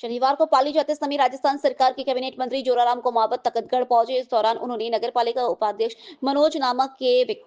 शनिवार को पाली जाते समय राजस्थान सरकार के कैबिनेट मंत्री जोराराम कुमावत तखतगढ़ पहुंचे। इस दौरान उन्होंने नगरपालिका उपाध्यक्ष मनोज नामक के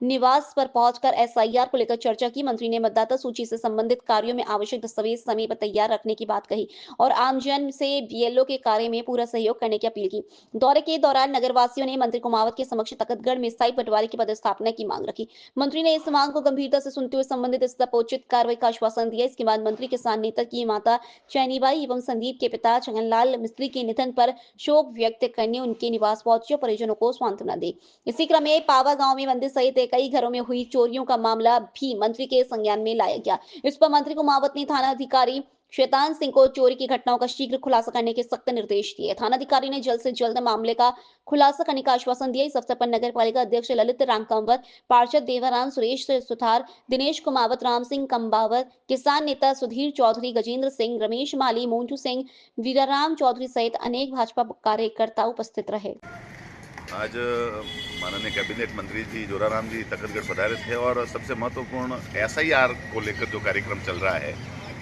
निवास पर पहुंचकर एसआईआर को लेकर चर्चा की। मंत्री ने मतदाता सूची से संबंधित कार्यों में आवश्यक दस्तावेज समय पर तैयार रखने की बात कही और आमजन से बीएलओ के कार्य में पूरा सहयोग करने की अपील की। दौरे के दौरान नगरवासियों ने मंत्री कुमावत के समक्ष तखतगढ़ में स्थायी पटवारी की पदस्थापना की मांग रखी। मंत्री ने इस मांग को गंभीरता से सुनते हुए संबंधित स्तर पर उचित कार्रवाई का आश्वासन दिया। इसके बाद मंत्री किसान नेता की माता चैनीबाई एवं संदीप के पिता छगनलाल मिस्त्री के निधन पर शोक व्यक्त करने उनके निवास पहुंचे और परिजनों को सांत्वना दी। इसी क्रम में पावा गांव में मंदिर सहित कई घरों में हुई चोरियों का मामला भी मंत्री के संज्ञान में लाया गया। इस पर मंत्री कुमावत ने थाना अधिकारी शैतान सिंह को चोरी की घटनाओं का शीघ्र खुलासा करने के सख्त निर्देश दिए। थाना अधिकारी ने जल्द से जल्द मामले का खुलासा करने का आश्वासन दिया। इस अवसर पर नगर पालिका अध्यक्ष ललित राम कंवर, पार्षद देवाराम सुरेश सुथार, दिनेश कुमावत, राम सिंह कंबावत, किसान नेता सुधीर चौधरी, गजेंद्र सिंह, रमेश माली, मोन्टू सिंह, वीराराम चौधरी सहित अनेक भाजपा कार्यकर्ता उपस्थित रहे। आज माननीय कैबिनेट मंत्री जी जोराराम जी तखतगढ़ पधारे थे और सबसे महत्वपूर्ण एसआईआर को लेकर जो कार्यक्रम चल रहा है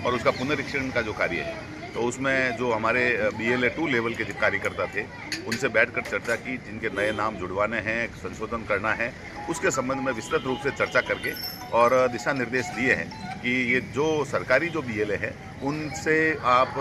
और उसका पुनरीक्षण का जो कार्य है, तो उसमें जो हमारे BLA 2 लेवल के जो कार्यकर्ता थे उनसे बैठकर चर्चा की। जिनके नए नाम जुड़वाने हैं, संशोधन करना है, उसके संबंध में विस्तृत रूप से चर्चा करके और दिशा निर्देश दिए हैं कि ये जो सरकारी जो BLA है उनसे आप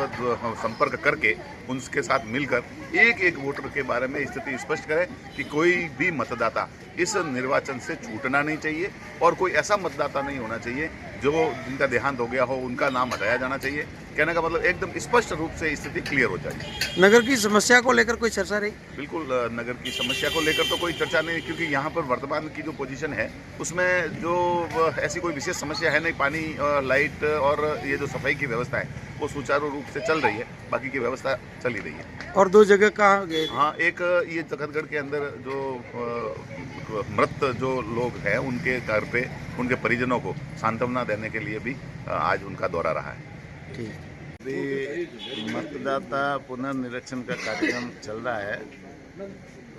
संपर्क करके उनके साथ मिलकर एक एक वोटर के बारे में स्थिति स्पष्ट करें कि कोई भी मतदाता इस निर्वाचन से छूटना नहीं चाहिए और कोई ऐसा मतदाता नहीं होना चाहिए जो जिनका देहांत हो गया हो, उनका नाम हटाया जाना चाहिए। कहने का मतलब एकदम स्पष्ट रूप से स्थिति क्लियर हो जाएगी। नगर की समस्या को लेकर कोई चर्चा रही? बिल्कुल, नगर की समस्या को लेकर तो कोई चर्चा नहीं, क्योंकि यहाँ पर वर्तमान की जो पोजीशन है उसमें जो ऐसी कोई विशेष समस्या है नहीं। पानी, लाइट और ये जो सफाई की व्यवस्था है वो सुचारू रूप से चल रही है, बाकी की व्यवस्था चल ही रही है। और दो जगह कहाँ गए? हाँ, एक ये तखतगढ़ के अंदर जो मृत जो लोग हैं उनके घर पे उनके परिजनों को सांत्वना देने के लिए भी आज उनका दौरा रहा है। ठीक। अभी मतदाता पुनर्निरीक्षण का कार्यक्रम चल रहा है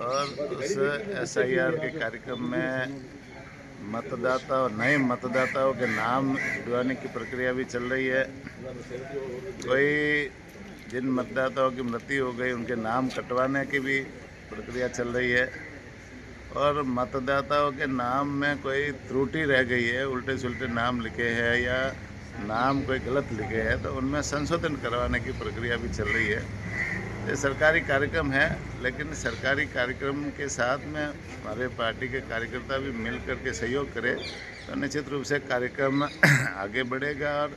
और उस एसआईआर के कार्यक्रम में मतदाता और नए मतदाताओं के नाम जुड़वाने की प्रक्रिया भी चल रही है। कोई जिन मतदाताओं की मृत्यु हो गई उनके नाम कटवाने की भी प्रक्रिया चल रही है और मतदाताओं के नाम में कोई त्रुटि रह गई है, उल्टे सुल्टे नाम लिखे हैं या नाम कोई गलत लिखे हैं, तो उनमें संशोधन करवाने की प्रक्रिया भी चल रही है। ये सरकारी कार्यक्रम है, लेकिन सरकारी कार्यक्रम के साथ में हमारे पार्टी के कार्यकर्ता भी मिल करके सहयोग करें तो निश्चित रूप से कार्यक्रम आगे बढ़ेगा और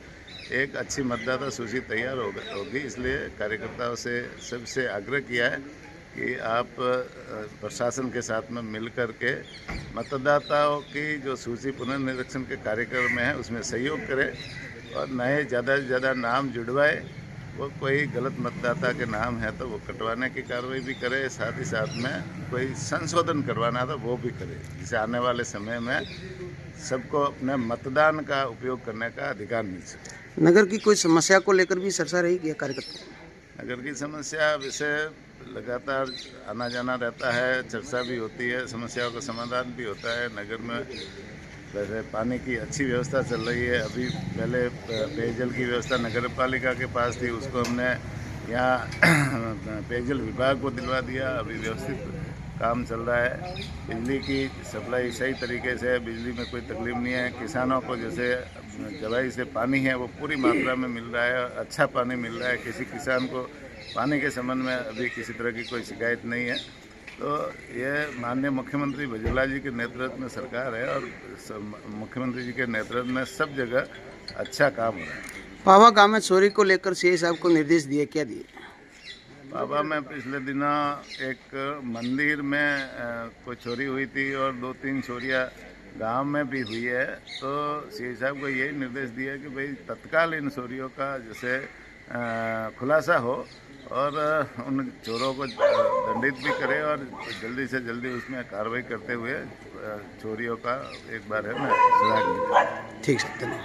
एक अच्छी मतदाता सूची तैयार होगी। इसलिए कार्यकर्ताओं से सबसे आग्रह किया है कि आप प्रशासन के साथ में मिल कर के मतदाताओं की जो सूची पुनर्निरीक्षण के कार्यक्रम में है उसमें सहयोग करें और नए ज़्यादा से ज़्यादा नाम जुड़वाए। वो कोई गलत मतदाता के नाम है तो वो कटवाने की कार्रवाई भी करे, साथ ही साथ में कोई संशोधन करवाना तो वो भी करे, जिससे आने वाले समय में सबको अपने मतदान का उपयोग करने का अधिकार मिल सके। नगर की कोई समस्या को लेकर भी चर्चा रही क्या कार्यकर्ता? नगर की समस्या विषय लगातार आना जाना रहता है, चर्चा भी होती है, समस्याओं का समाधान भी होता है। नगर में वैसे पानी की अच्छी व्यवस्था चल रही है। अभी पहले पेयजल की व्यवस्था नगर पालिका के पास थी, उसको हमने यहाँ पेयजल विभाग को दिलवा दिया। अभी व्यवस्थित काम चल रहा है। बिजली की सप्लाई सही तरीके से है, बिजली में कोई तकलीफ नहीं है। किसानों को जैसे जलाई से पानी है वो पूरी मात्रा में मिल रहा है, अच्छा पानी मिल रहा है। किसी किसान को पानी के संबंध में अभी किसी तरह की कोई शिकायत नहीं है। तो ये माननीय मुख्यमंत्री बजूलाल जी के नेतृत्व में सरकार है और मुख्यमंत्री जी के नेतृत्व में सब जगह अच्छा काम हो रहा है। पावा गांव में चोरी को लेकर सीआई साहब को निर्देश दिए, क्या दिए? पावा में पिछले दिनों एक मंदिर में कोई चोरी हुई थी और 2-3 चोरियाँ गांव में भी हुई है। तो सीआई साहब को यही निर्देश दिया कि भाई तत्काल इन चोरियों का जैसे खुलासा हो और उन चोरों को दंडित भी करे और जल्दी से जल्दी उसमें कार्रवाई करते हुए चोरियों का एक बार है ना सुधार। ठीक है, धन्यवाद।